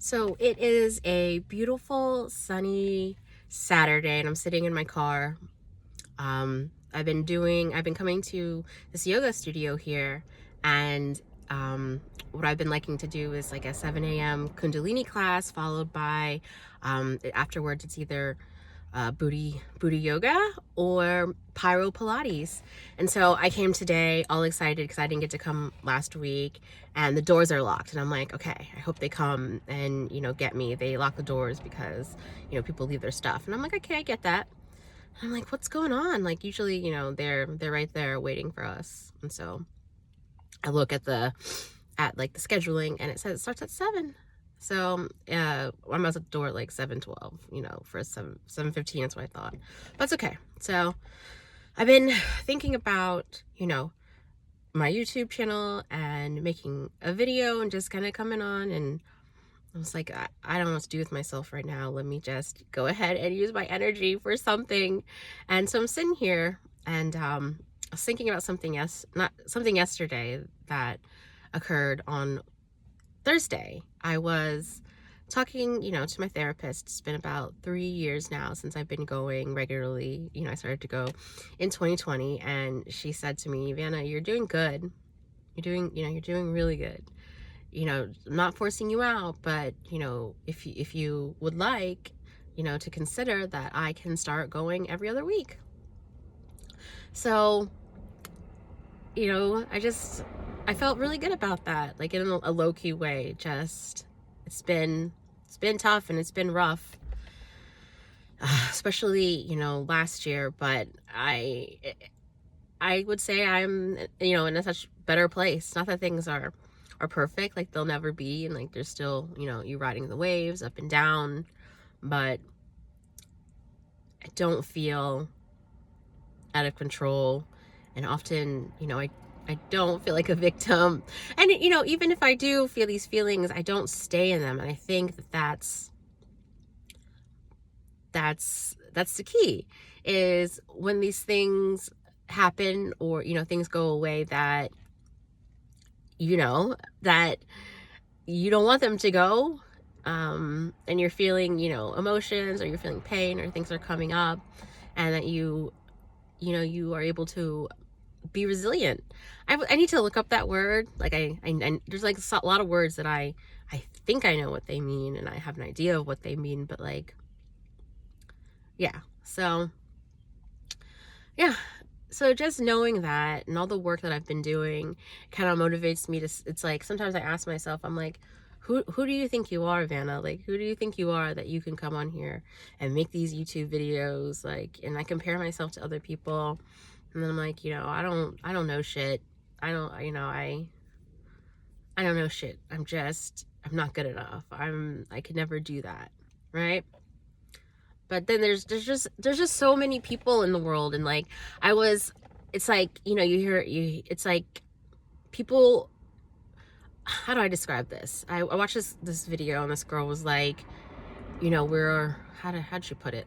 So it is a beautiful sunny Saturday and I'm sitting in my car. I've been coming to this yoga studio here, and what I've been liking to do is like a 7 a.m. Kundalini class followed by afterwards it's either booty yoga or pyro Pilates. And so I came today all excited because I didn't get to come last week, and the doors are locked. And I'm like, okay, I hope they come and get me. They lock the doors because people leave their stuff. And I'm like, okay, I get that. And I'm like, what's going on? Like usually they're right there waiting for us. And so I look at like the scheduling, and it says it starts at 7. So I'm at the door at like 7:12, for 7:15 is what I thought. But it's okay. So I've been thinking about, my YouTube channel and making a video and just kind of coming on, and I was like, I don't know what to do with myself right now. Let me just go ahead and use my energy for something. And so I'm sitting here, and I was thinking about something yesterday that occurred on Thursday. I was talking, to my therapist. It's been about 3 years now since I've been going regularly. I started to go in 2020, and she said to me, Vanna, you're doing good. You're doing really good. I'm not forcing you out, but, if you would like, to consider that I can start going every other week. So, I felt really good about that, like in a low-key way. Just it's been tough and it's been rough, especially last year, but I would say I'm in a such better place. Not that things are perfect, like they'll never be, and like there's still you riding the waves up and down, but I don't feel out of control. And often I don't feel like a victim. And, even if I do feel these feelings, I don't stay in them. And I think that's the key, is when these things happen, or, things go away that, that you don't want them to go. And you're feeling, emotions, or you're feeling pain, or things are coming up, and that you are able to be resilient. I need to look up that word. Like I there's like a lot of words that I think I know what they mean, and I have an idea of what they mean, but like, yeah. So just knowing that, and all the work that I've been doing kind of motivates me to, it's like sometimes I ask myself, I'm like, who do you think you are, Vanna? Like, who do you think you are that you can come on here and make these YouTube videos? Like, and I compare myself to other people, and then I'm like, I don't know shit. I don't know shit. I'm not good enough. I could never do that, right? But then there's just so many people in the world, and like it's like, it's like people, how do I describe this? I watched this video, and this girl was like, how'd she put it?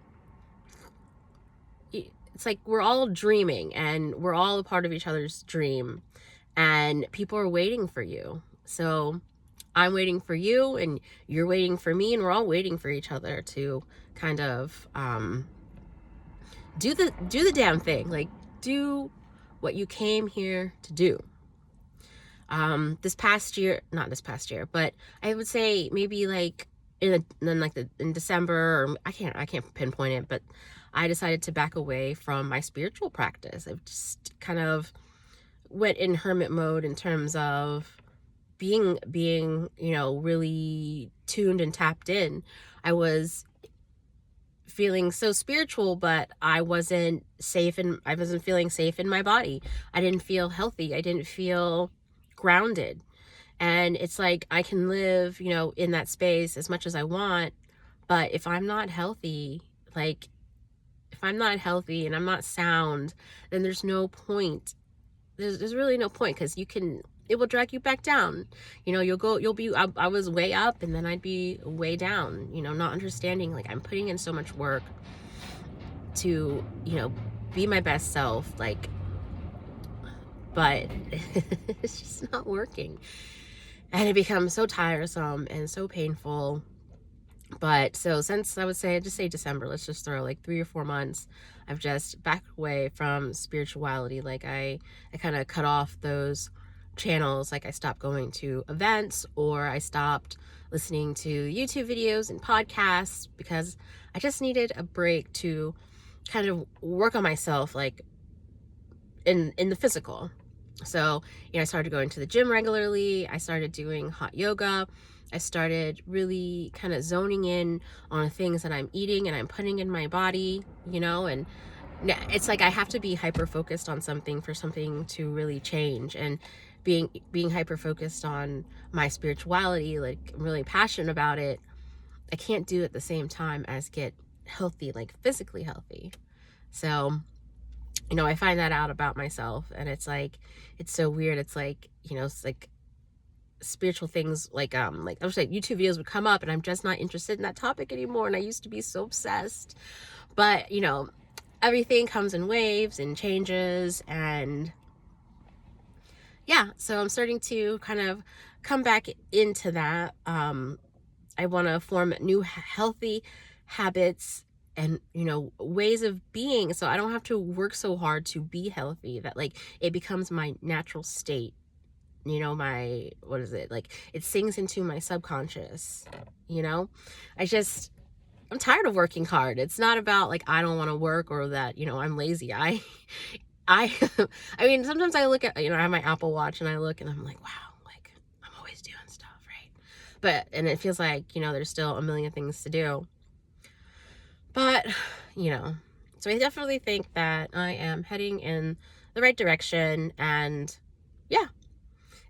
It's like we're all dreaming, and we're all a part of each other's dream, and people are waiting for you. So I'm waiting for you, and you're waiting for me, and we're all waiting for each other to kind of do the damn thing. Like, do what you came here to do. Not this past year, but I would say maybe like in December, or I can't pinpoint it, but I decided to back away from my spiritual practice. I just kind of went in hermit mode in terms of being really tuned and tapped in. I was feeling so spiritual, but I wasn't feeling safe in my body. I didn't feel healthy. I didn't feel grounded. And it's like I can live, in that space as much as I want, but if I'm not healthy, and I'm not sound, then there's no point. There's really no point, because it will drag you back down. I was way up, and then I'd be way down, not understanding, like, I'm putting in so much work to, be my best self, like, but it's just not working. and it becomes so tiresome and so painful. But so since, I would say, just say December, let's just throw like 3 or 4 months, I've just backed away from spirituality. Like I kind of cut off those channels. Like I stopped going to events, or I stopped listening to YouTube videos and podcasts, because I just needed a break to kind of work on myself, like in the physical. So, I started going to the gym regularly. I started doing hot yoga. I started really kind of zoning in on things that I'm eating and I'm putting in my body, and it's like I have to be hyper focused on something for something to really change. And being hyper focused on my spirituality, like I'm really passionate about it, I can't do at the same time as get healthy, like physically healthy. So, I find that out about myself, and it's like, it's so weird. It's like, it's like spiritual things, like I was like, YouTube videos would come up and I'm just not interested in that topic anymore. And I used to be so obsessed, but everything comes in waves and changes. And yeah, so I'm starting to kind of come back into that. I want to form new healthy habits and ways of being, so I don't have to work so hard to be healthy, that like it becomes my natural state. My, what is it, like it sinks into my subconscious. I'm tired of working hard. It's not about like I don't want to work, or that I'm lazy. I I mean, sometimes I look at, I have my Apple Watch and I look and I'm like, wow, like I'm always doing stuff, right? And it feels like there's still a million things to do. But so I definitely think that I am heading in the right direction. And yeah,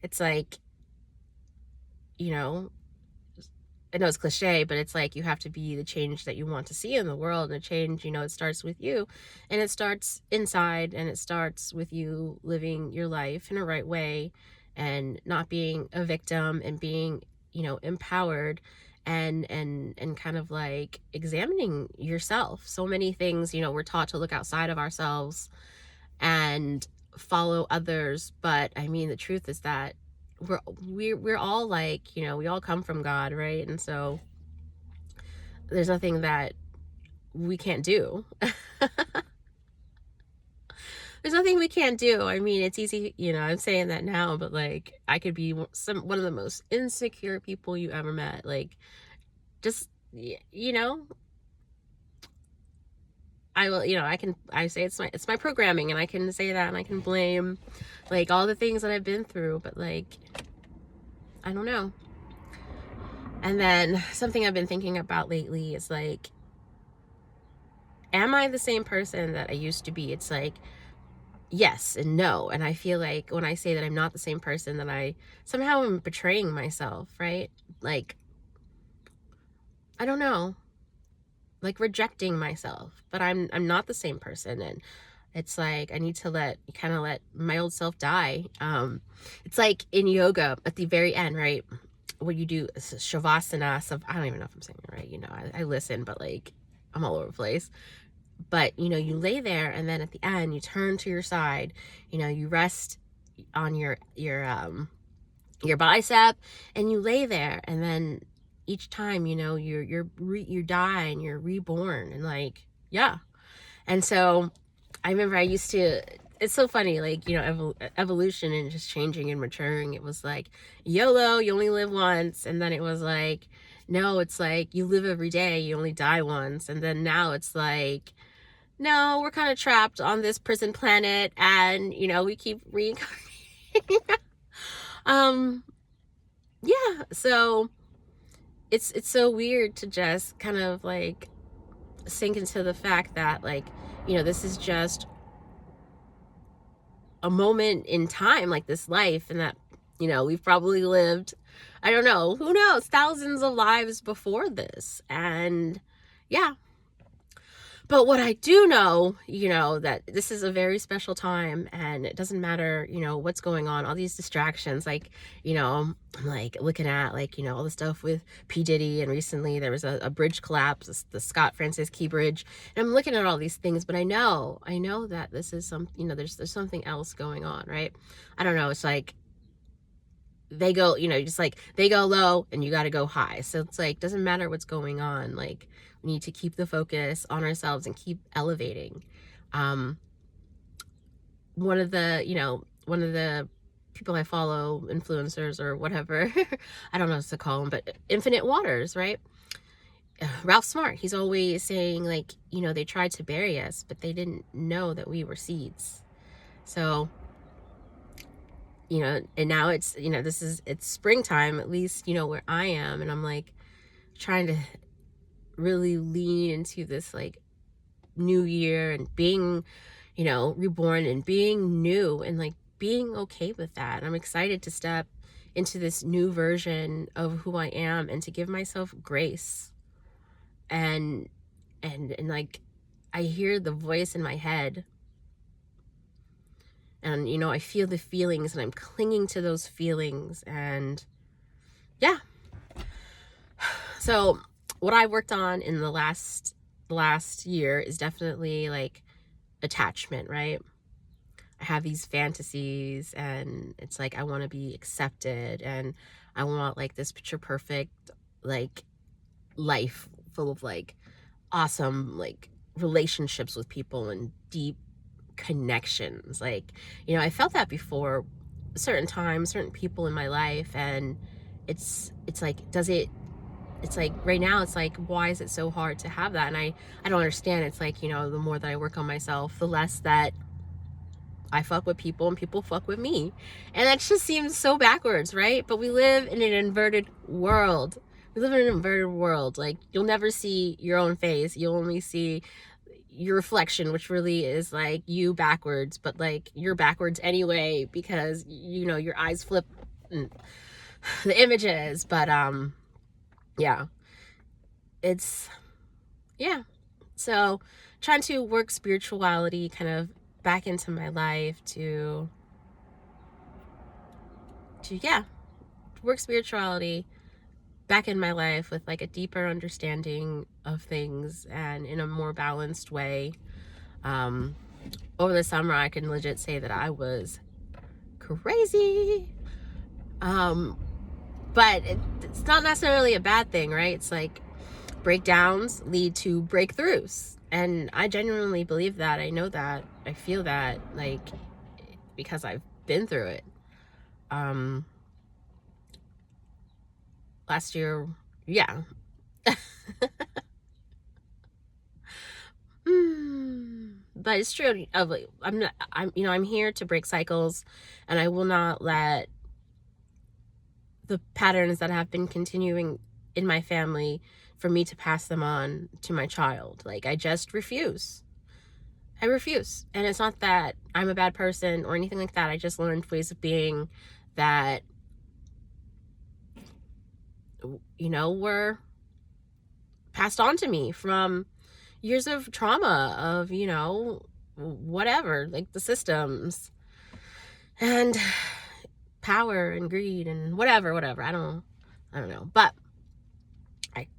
it's like, I know it's cliche, but it's like you have to be the change that you want to see in the world. And a change, it starts with you, and it starts inside, and it starts with you living your life in a right way, and not being a victim, and being, empowered, and kind of like examining yourself. So many things, we're taught to look outside of ourselves and follow others, but I mean, the truth is that we're all like, we all come from God, right? And so there's nothing that we can't do. There's nothing we can't do. I mean, it's easy, I'm saying that now, but like I could be one of the most insecure people you ever met. Like, just, I will, I say it's my programming, and I can say that, and I can blame like all the things that I've been through, but like, I don't know. And then something I've been thinking about lately is like, am I the same person that I used to be? It's like, yes and no. And I feel like when I say that I'm not the same person, that I somehow am betraying myself, right? Like, I don't know, like rejecting myself, but I'm not the same person. And it's like I need to let my old self die. It's like in yoga at the very end, right? What you do is shavasana. I don't even know if I'm saying it right. I listen, but like I'm all over the place. But you lay there, and then at the end you turn to your side. You rest on your bicep, and you lay there, and then each time you die and you're reborn, and like, yeah. And so I remember I used to, it's so funny, like, evolution and just changing and maturing. It was like, YOLO, you only live once. And then it was like, no, it's like you live every day, you only die once. And then now it's like, no, we're kind of trapped on this prison planet, and we keep reincarnating. Yeah, so it's so weird to just kind of like sink into the fact that like, this is just a moment in time, like this life, and that we've probably lived, I don't know, who knows, thousands of lives before this. And yeah, but what I do know, that this is a very special time, and it doesn't matter, what's going on, all these distractions, like, I'm like looking at like, all the stuff with P. Diddy, and recently there was a bridge collapse, the Scott Francis Key Bridge, and I'm looking at all these things, but I know that this is some, there's something else going on, right? I don't know, it's like, they go, just like they go low and you got to go high. So it's like, doesn't matter what's going on. Like, we need to keep the focus on ourselves and keep elevating. Um, one of the people I follow, influencers or whatever, I don't know what to call them, but Infinite Waters, right? Ralph Smart, he's always saying, like, they tried to bury us, but they didn't know that we were seeds. So, and now it's, it's springtime, at least, where I am. And I'm like trying to really lean into this like new year and being, reborn and being new and like being okay with that. I'm excited to step into this new version of who I am and to give myself grace. And like, I hear the voice in my head, and I feel the feelings, and I'm clinging to those feelings. And yeah, so what I worked on in the last year is definitely like attachment, right? I have these fantasies, and it's like I want to be accepted, and I want like this picture perfect like life full of like awesome like relationships with people and deep connections. Like, I felt that before certain times, certain people in my life, and it's like, it's like right now it's like, why is it so hard to have that? And I don't understand. It's like, the more that I work on myself, the less that I fuck with people and people fuck with me. And that just seems so backwards, right? But we live in an inverted world. Like, you'll never see your own face. You'll only see your reflection, which really is like you backwards, but like you're backwards anyway, because your eyes flip the images. But yeah, so trying to work spirituality kind of back into my life to work spirituality back in my life with like a deeper understanding of things and in a more balanced way. Over the summer, I can legit say that I was crazy. But it's not necessarily a bad thing, right? It's like breakdowns lead to breakthroughs. And I genuinely believe that. I know that. I feel that, like, because I've been through it. Last year, yeah. But it's true. I'm here to break cycles, and I will not let the patterns that have been continuing in my family for me to pass them on to my child. Like, I just refuse. I refuse. And it's not that I'm a bad person or anything like that. I just learned ways of being that, were passed on to me from years of trauma of, whatever, like the systems and power and greed and whatever. I don't know. But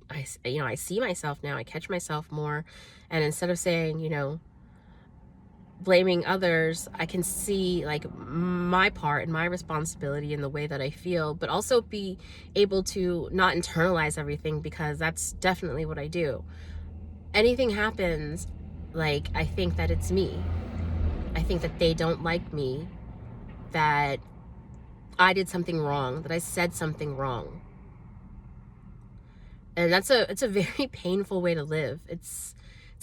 I see myself now. I catch myself more. And instead of saying, blaming others, I can see like my part and my responsibility in the way that I feel, but also be able to not internalize everything, because that's definitely what I do. Anything happens, like, I think that it's me. I think that they don't like me, that I did something wrong, that I said something wrong. And it's a very painful way to live. It's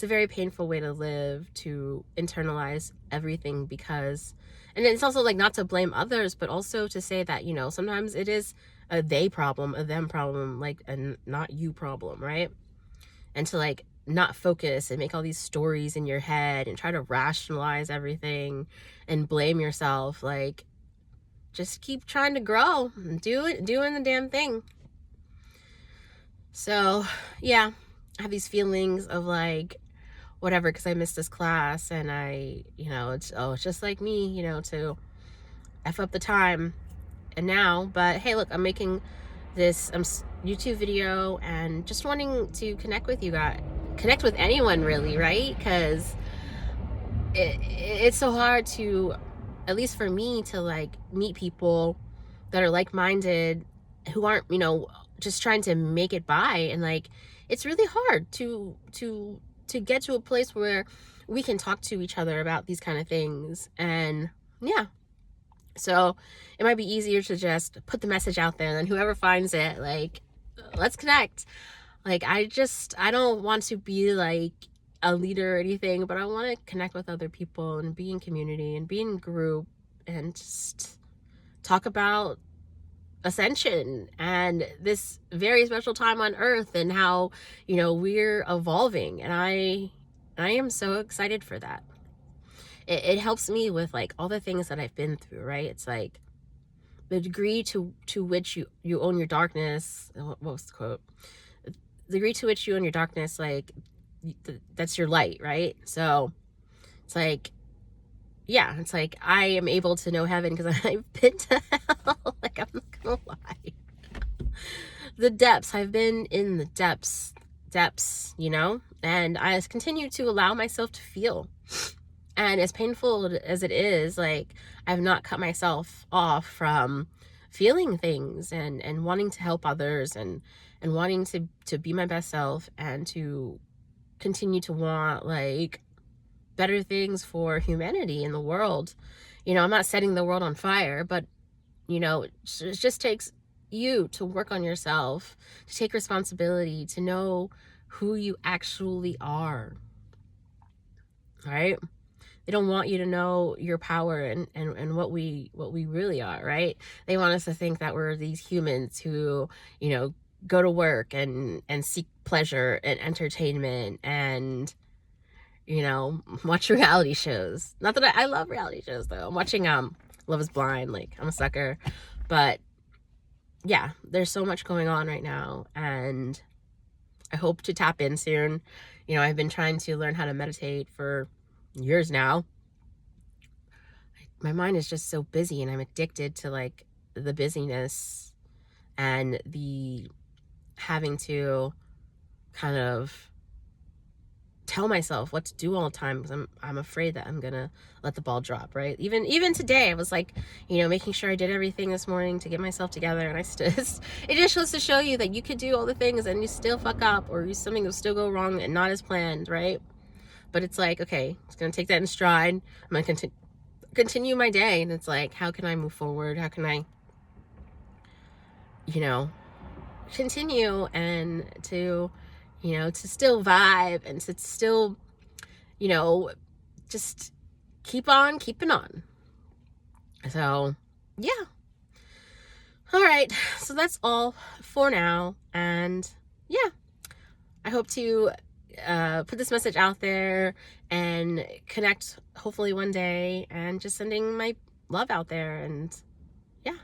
a very painful way to live, to internalize everything, because, and it's also like not to blame others, but also to say that, sometimes it is a they problem, a them problem, like a not you problem, right? And to like not focus and make all these stories in your head and try to rationalize everything and blame yourself. Like, just keep trying to grow and doing the damn thing. So yeah, I have these feelings of like, whatever, because I missed this class, and I, it's just like me, to F up the time and now. But hey, look, I'm making this YouTube video and just wanting to connect with you guys, connect with anyone really, right? Because it's so hard to, at least for me, to like meet people that are like-minded, who aren't, just trying to make it by. And like, it's really hard to get to a place where we can talk to each other about these kind of things. And yeah, so it might be easier to just put the message out there, and then whoever finds it, like, let's connect. Like, I don't want to be like a leader or anything, but I want to connect with other people and be in community and be in group and just talk about ascension and this very special time on earth, and how, we're evolving. And I am so excited for that. It helps me with like all the things that I've been through, right? It's like the degree to which you own your darkness. What was the quote? The degree to which you own your darkness, like, that's your light, right? So it's like, yeah, it's like I am able to know heaven because I've been to hell. Like, I'm not gonna lie. The depths, I've been in the depths, and I continue to allow myself to feel. And as painful as it is, like, I've not cut myself off from feeling things and wanting to help others, and wanting to be my best self, and to continue to want like better things for humanity in the world. I'm not setting the world on fire, but it just takes you to work on yourself, to take responsibility, to know who you actually are, right? They don't want you to know your power and what we really are, right? They want us to think that we're these humans who, go to work and seek pleasure and entertainment and, watch reality shows. Not that I love reality shows though. I'm watching Love is Blind. Like, I'm a sucker. But yeah, there's so much going on right now, and I hope to tap in soon. I've been trying to learn how to meditate for years now. My mind is just so busy, and I'm addicted to like the busyness and the having to kind of tell myself what to do all the time, because I'm afraid that I'm gonna let the ball drop, right? Even today, I was like, making sure I did everything this morning to get myself together, and I still it just goes to show you that you could do all the things and you still fuck up, or something will still go wrong and not as planned, right? But it's like, okay, it's gonna take that in stride. I'm gonna continue my day, and it's like, how can I move forward? How can I, continue, and to still vibe, and to still, just keep on keeping on. So yeah, all right, so that's all for now. And yeah, I hope to put this message out there and connect hopefully one day, and just sending my love out there. And yeah.